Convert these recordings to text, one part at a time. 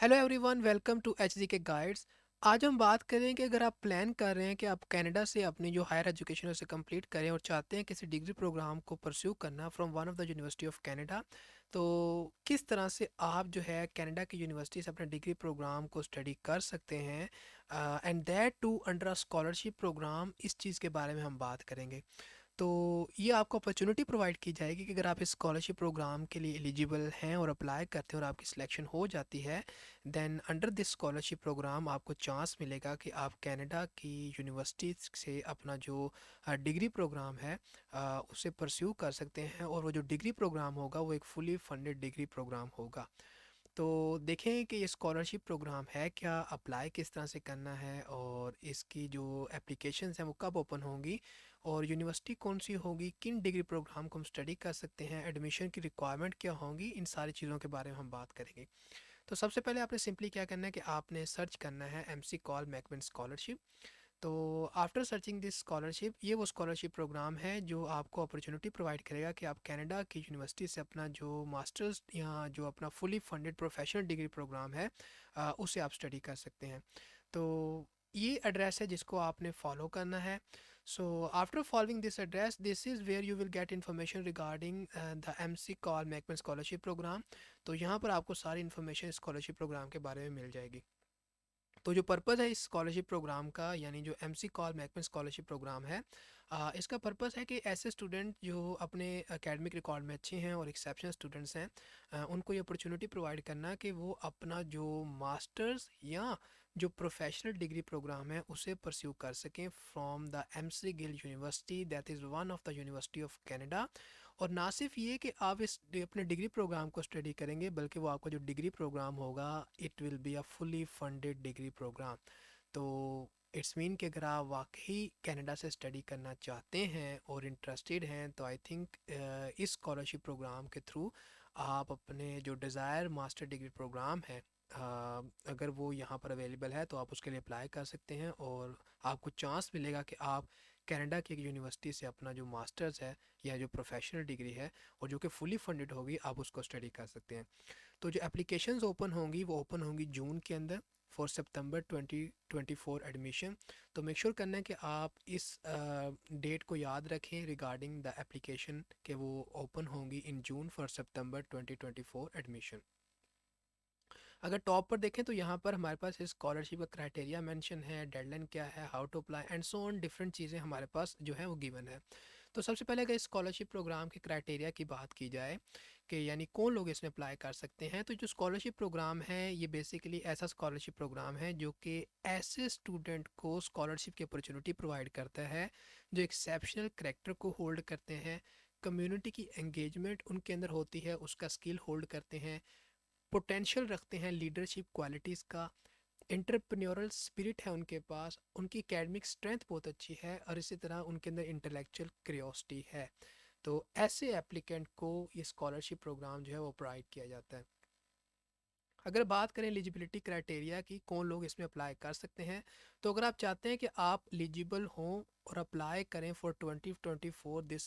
Hello everyone, welcome to H K guides. आज हम बात करें कि अगर आप प्लान कर रहे हैं कि आप कनाडा से अपनी जो हायर एजुकेशन है उसे कंप्लीट करें और चाहते हैं किसी डिग्री प्रोग्राम को परस्यू करना from one of the university of Canada, तो किस तरह से आप जो है कनाडा की यूनिवर्सिटी से अपने डिग्री प्रोग्राम को स्टडी कर सकते हैं and that too under a scholarship program. इस चीज़ के बारे में हम बात करेंगे। तो ये आपको अपॉर्चुनिटी प्रोवाइड की जाएगी कि अगर आप इस स्कॉलरशिप प्रोग्राम के लिए एलिजिबल हैं और अप्लाई करते हैं और आपकी सिलेक्शन हो जाती है, then under this scholarship program आपको चांस मिलेगा कि आप कनाडा की यूनिवर्सिटी से अपना जो डिग्री प्रोग्राम है उसे परस्यू कर सकते हैं। और वो जो डिग्री प्रोग्राम होगा वो एक फुली फंडेड डिग्री प्रोग्राम होगा। तो देखें कि ये स्कॉलरशिप प्रोग्राम है क्या, अप्लाई किस तरह से करना है और इसकी जो एप्लीकेशंस हैं वो कब ओपन होंगी और यूनिवर्सिटी कौन सी होगी, किन डिग्री प्रोग्राम को हम स्टडी कर सकते हैं, एडमिशन की रिक्वायरमेंट क्या होंगी, इन सारी चीज़ों के बारे में हम बात करेंगे। तो सबसे पहले आपने सिंपली क्या करना है कि आपने सर्च करना है एमसी कॉल मैकमिन स्कॉलरशिप। तो आफ्टर सर्चिंग दिस स्कॉलरशिप, ये वो स्कॉलरशिप प्रोग्राम है जो आपको अपॉर्चुनिटी प्रोवाइड करेगा कि आप कनाडा की यूनिवर्सिटी से अपना जो मास्टर्स या जो अपना fully funded professional degree program है उसे आप स्टडी कर सकते हैं। तो ये एड्रेस है जिसको आपने फॉलो करना है। So after following this address, this is where you will get information regarding the M C Call McMin scholarship programme. तो यहाँ पर आपको सारी इन्फॉर्मेशन स्कॉलरशिप प्रोग्राम के बारे में मिल जाएगी। तो जो पर्पज़ है इस स्कॉलरशिप प्रोग्राम का, यानी जो M C Call McMin scholarship programme है, इसका पर्पज़ है कि ऐसे स्टूडेंट जो अपने एकेडमिक रिकॉर्ड में अच्छे हैं और एक्सेप्शनल स्टूडेंट्स हैं, उनको ये अपॉर्चुनिटी प्रोवाइड करना कि वो अपना जो मास्टर्स या जो प्रोफेशनल डिग्री प्रोग्राम है उसे परस्यू कर सकें from the M C Gill university, that is one of the university of Canada. और ना सिर्फ ये कि आप इस अपने डिग्री प्रोग्राम को स्टडी करेंगे, बल्कि वो आपका जो डिग्री प्रोग्राम होगा it will be a fully funded degree program. तो इट्स मीन कि अगर आप वाकई कनाडा से स्टडी करना चाहते हैं और इंटरेस्टेड हैं, तो आई थिंक इस स्कॉलरशिप प्रोग्राम के थ्रू आप अपने जो डिज़ायर मास्टर डिग्री प्रोग्राम है, अगर वो यहाँ पर अवेलेबल है तो आप उसके लिए अप्लाई कर सकते हैं और आपको चांस मिलेगा कि आप कनाडा की एक यूनिवर्सिटी से अपना जो मास्टर्स है या जो प्रोफेशनल डिग्री है और जो कि फुली फंडेड होगी, आप उसको स्टडी कर सकते हैं। तो जो एप्लीकेशंस ओपन होंगी वो ओपन होंगी जून के अंदर फॉर सितंबर 2024 एडमिशन। तो मेक श्योर करना है कि आप इस डेट को याद रखें रिगार्डिंग द एप्लीकेशन कि वो ओपन होंगी इन जून फॉर सितंबर 2024 एडमिशन। अगर टॉप पर देखें तो यहाँ पर हमारे पास इस स्कॉलरशिप का क्राइटेरिया मेंशन है, डेडलाइन क्या है, how to apply and so on, different चीज़ें हमारे पास जो है वो गिवन है। तो सबसे पहले अगर इस स्कॉलरशिप प्रोग्राम के क्राइटेरिया की बात की जाए कि यानी कौन लोग इसमें अप्लाई कर सकते हैं, तो जो स्कॉलरशिप प्रोग्राम है ये बेसिकली ऐसा स्कॉलरशिप प्रोग्राम है जो कि ऐसे स्टूडेंट को स्कॉलरशिप की अपॉर्चुनिटी प्रोवाइड करता है जो एक्सेप्शनल करेक्टर को होल्ड करते हैं, कम्युनिटी की एंगेजमेंट उनके अंदर होती है, उसका स्किल होल्ड करते हैं, पोटेंशियल रखते हैं लीडरशिप क्वालिटीज़ का, एंटरप्रेन्योरल स्पिरिट है उनके पास, उनकी एकेडमिक स्ट्रेंथ बहुत अच्छी है और इसी तरह उनके अंदर इंटेलेक्चुअल क्यूरियोसिटी है। तो ऐसे एप्लीकेंट को ये स्कॉलरशिप प्रोग्राम जो है वो प्रोवाइड किया जाता है। अगर बात करें एलिजिबिलिटी क्राइटेरिया की, कौन लोग इसमें अप्लाई कर सकते हैं, तो अगर आप चाहते हैं कि आप एलिजिबल हों और अप्लाई करें for 2024 this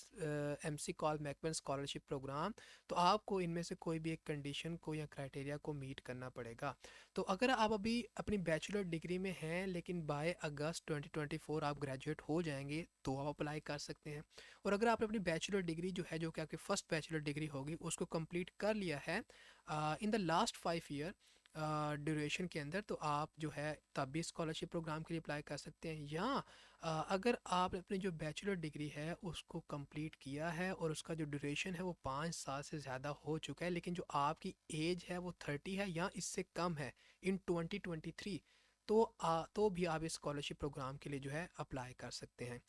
M C Call McMin scholarship programme, तो आपको इनमें से कोई भी एक कंडीशन को या क्राइटेरिया को मीट करना पड़ेगा। तो अगर आप अभी अपनी बैचलर डिग्री में हैं लेकिन बाय अगस्त 2024 आप ग्रेजुएट हो जाएंगे तो आप अप्लाई कर सकते हैं। और अगर आपने अपनी बैचलर डिग्री जो है, जो कि आपकी फ़र्स्ट बैचलर डिग्री होगी, उसको कंप्लीट कर लिया है in the last 5 year duration के अंदर, तो आप जो है तब भी स्कॉलरशिप प्रोग्राम के लिए अप्लाई कर सकते हैं। या अगर आप अपनी जो बैचलर डिग्री है उसको कंप्लीट किया है और उसका जो ड्यूरेशन है वो 5 साल से ज़्यादा हो चुका है, लेकिन जो आपकी एज है वो 30 है या इससे कम है इन 2023, तो भी आप इस स्कॉलरशिप प्रोग्राम के लिए जो है अप्लाई कर सकते हैं।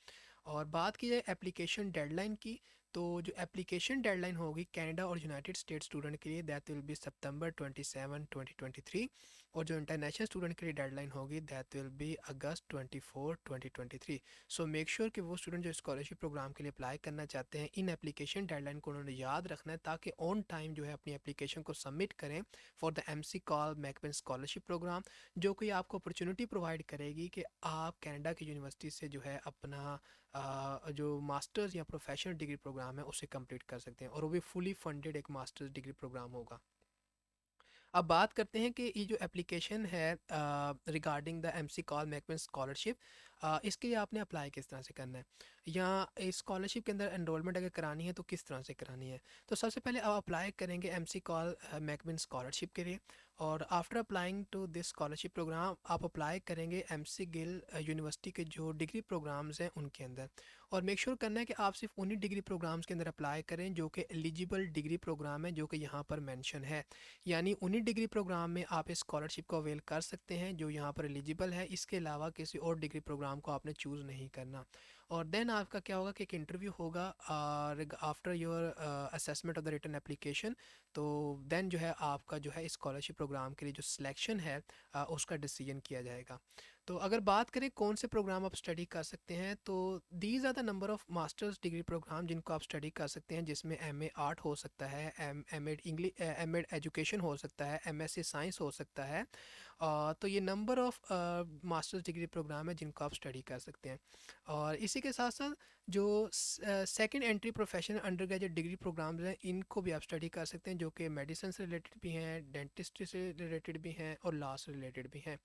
और बात की जाए एप्लीकेशन डेडलाइन की, तो जो एप्लीकेशन डेडलाइन होगी कनाडा और यूनाइटेड स्टेट स्टूडेंट के लिए, दैट विल बी सितंबर 27 2023। और जो इंटरनेशनल स्टूडेंट के लिए डेडलाइन होगी that will be August 24 2023। So make sure कि वो स्टूडेंट जो स्कॉलरशिप प्रोग्राम के लिए अप्लाई करना चाहते हैं, इन एप्लीकेशन डेडलाइन को उन्होंने याद रखना है ताकि ऑन टाइम जो है अपनी एप्लीकेशन को सबमिट करें for the M C Call McMin scholarship programme, जो कि आपको अपॉर्चुनिटी प्रोवाइड करेगी कि आप कनाडा की यूनिवर्सिटी से जो है अपना जो मास्टर्स या प्रोफेशनल डिग्री प्रोग्राम है उसे कंप्लीट कर सकते हैं और वो भी फुली फंडेड एक मास्टर्स डिग्री प्रोग्राम होगा। अब बात करते हैं कि ये जो एप्लीकेशन है regarding the MC call Macmillan scholarship, इसके लिए आपने अप्लाई किस तरह से करना है, या इस स्कॉलरशिप के अंदर एनरोलमेंट अगर करानी है तो किस तरह से करानी है। तो सबसे पहले आप अप्लाई करेंगे एमसी कॉल मैकमिलन स्कॉलरशिप के लिए, और after applying to this scholarship program आप अप्लाई करेंगे एमसी गिल यूनिवर्सिटी के जो डिग्री प्रोग्राम्स हैं उनके अंदर। और मेक श्योर करना है कि आप सिर्फ उन्हीं डिग्री प्रोग्राम्स के अंदर अप्लाई करें जो कि एलिजिबल डिग्री प्रोग्राम है, जो कि यहाँ पर मेंशन है। यानी उन्हीं डिग्री प्रोग्राम में आप इस स्कॉलरशिप को अवेल कर सकते हैं जो यहाँ पर एलिजिबल है, इसके अलावा किसी और डिग्री प्रोग्राम को आपने चूज़ नहीं करना। और देन आपका क्या होगा कि एक इंटरव्यू होगा after your assessment of the written application. तो देन जो है आपका जो है स्कॉलरशिप प्रोग्राम के लिए जो सिलेक्शन है उसका डिसीजन किया जाएगा। तो अगर बात करें कौन से प्रोग्राम आप स्टडी कर सकते हैं, तो these are the number of masters degree program जिनको आप स्टडी कर सकते हैं, जिसमें एमए आर्ट हो सकता है, एमएड इंग्लिश, एमएड एजुकेशन हो सकता है, एमएससी साइंस हो सकता है। तो ये number of masters degree program है जिनको आप स्टडी कर सकते हैं। और इसी के साथ साथ जो second entry professional undergraduate degree programs हैं इनको भी आप स्टडी कर सकते हैं, जो कि मेडिसिन से रिलेटेड भी हैं, डेंटिस्ट्री से रिलेटेड भी हैं और लॉ से रिलेटेड भी हैं।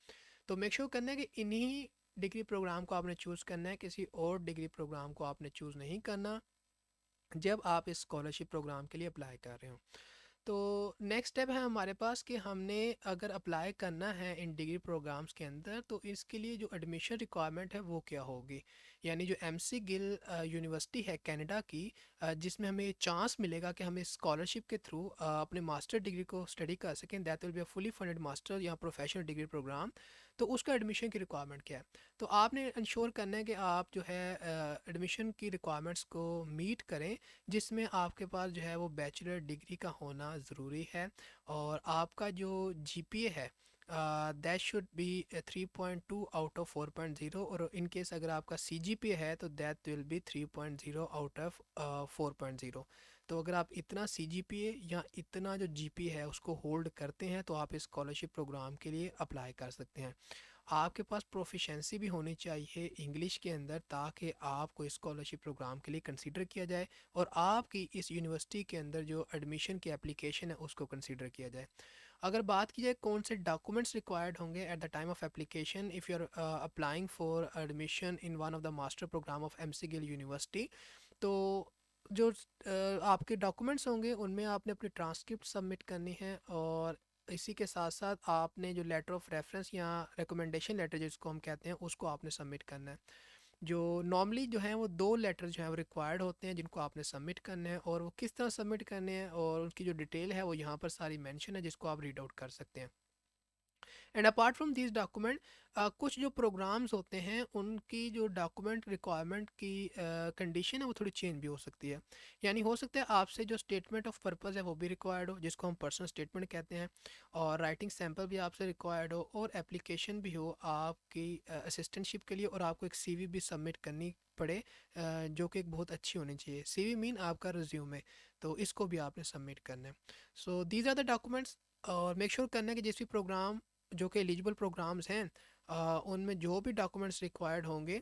तो मेक श्योर करना है कि इन्हीं डिग्री प्रोग्राम को आपने चूज़ करना है, किसी और डिग्री प्रोग्राम को आपने चूज़ नहीं करना जब आप इस स्कॉलरशिप प्रोग्राम के लिए अप्लाई कर रहे हो। तो नेक्स्ट स्टेप है हमारे पास कि हमने अगर अप्लाई करना है इन डिग्री प्रोग्राम्स के अंदर तो इसके लिए जो एडमिशन रिक्वायरमेंट है वो क्या होगी। यानी जो एमसी गिल यूनिवर्सिटी है कनाडा की, जिसमें हमें चांस मिलेगा कि हम इस स्कॉलरशिप के थ्रू अपने मास्टर डिग्री को स्टडी कर सकें, that will be a fully funded master या प्रोफेशनल डिग्री प्रोग्राम। तो उसका एडमिशन की रिक्वायरमेंट क्या है, तो आपने इंश्योर करना है कि आप जो है एडमिशन की रिक्वायरमेंट्स को मीट करें, जिसमें आपके पास जो है वो बैचलर डिग्री का होना ज़रूरी है। और आपका जो जीपीए है that should be 3.2 out of 4.0, और इन केस अगर आपका सीजीपीए है तो that will be 3.0 out of 4.0। तो अगर आप इतना सीजीपीए या इतना जो जीपीए है उसको होल्ड करते हैं तो आप इस स्कॉलरशिप प्रोग्राम के लिए अप्लाई कर सकते हैं। आपके पास प्रोफिशेंसी भी होनी चाहिए इंग्लिश के अंदर, ताकि आपको इस स्कॉलरशिप प्रोग्राम के लिए कंसीडर किया जाए और आपकी इस यूनिवर्सिटी के अंदर जो एडमिशन की एप्लीकेशन है उसको कंसीडर किया जाए। अगर बात की जाए कौन से डॉक्यूमेंट्स रिक्वायर्ड होंगे at the time of application if you are applying for admission in one of the master program of MC Gill university, तो जो आपके डॉक्यूमेंट्स होंगे उनमें आपने अपनी ट्रांसक्रिप्ट सबमिट करनी है, और इसी के साथ साथ आपने जो लेटर ऑफ रेफरेंस या रिकमेंडेशन लेटर जिसको हम कहते हैं उसको आपने सबमिट करना है। जो नॉर्मली जो है वो दो लेटर जो है वो रिक्वायर्ड होते हैं जिनको आपने सबमिट करना है, और वो किस तरह सबमिट करने हैं और उनकी जो डिटेल है वो यहाँ पर सारी मेंशन है जिसको आप रीड आउट कर सकते हैं। And apart from this document कुछ जो प्रोग्राम्स होते हैं उनकी जो डॉक्यूमेंट रिक्वायरमेंट की कंडीशन है वो थोड़ी चेंज भी हो सकती है। यानी हो सकता है आपसे जो स्टेटमेंट ऑफ पर्पस है वो भी रिक्वायर्ड हो, जिसको हम पर्सनल स्टेटमेंट कहते हैं, और राइटिंग सैम्पल भी आपसे रिक्वायर्ड हो, और एप्लीकेशन भी हो आपकी असिस्टेंटशिप के लिए, और आपको एक सीवी भी सबमिट करनी पड़े जो कि एक बहुत अच्छी होनी चाहिए। सीवी मीन आपका रिज्यूमे, तो इसको भी आपने सबमिट करना है। So these are the documents. और मेक श्योर करना है कि जिस भी प्रोग्राम जो कि एलिजिबल प्रोग्राम्स हैं उनमें जो भी डॉक्यूमेंट्स रिक्वायर्ड होंगे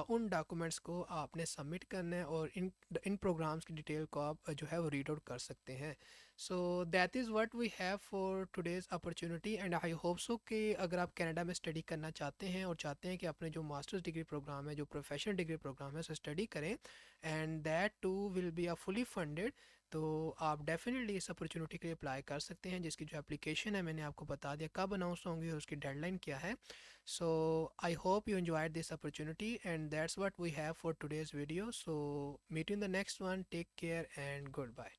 उन डॉक्यूमेंट्स को आपने सबमिट करना है, और इन इन प्रोग्राम्स की डिटेल को आप जो है वो रीड आउट कर सकते हैं। So that is what we have for today's opportunity, and I hope so कि अगर आप कनाडा में स्टडी करना चाहते हैं और चाहते हैं कि अपने जो मास्टर्स डिग्री प्रोग्राम है, जो प्रोफेशनल डिग्री प्रोग्राम है, उसे स्टडी करें, and that too will be a fully funded, तो आप डेफिनेटली इस अपॉर्चुनिटी के लिए अप्लाई कर सकते हैं, जिसकी जो एप्लीकेशन है मैंने आपको बता दिया कब अनाउंस होंगी और उसकी डेडलाइन क्या है। So I hope you enjoyed this opportunity, and that's what we have for today's video. So meet in the next one, take care and good bye.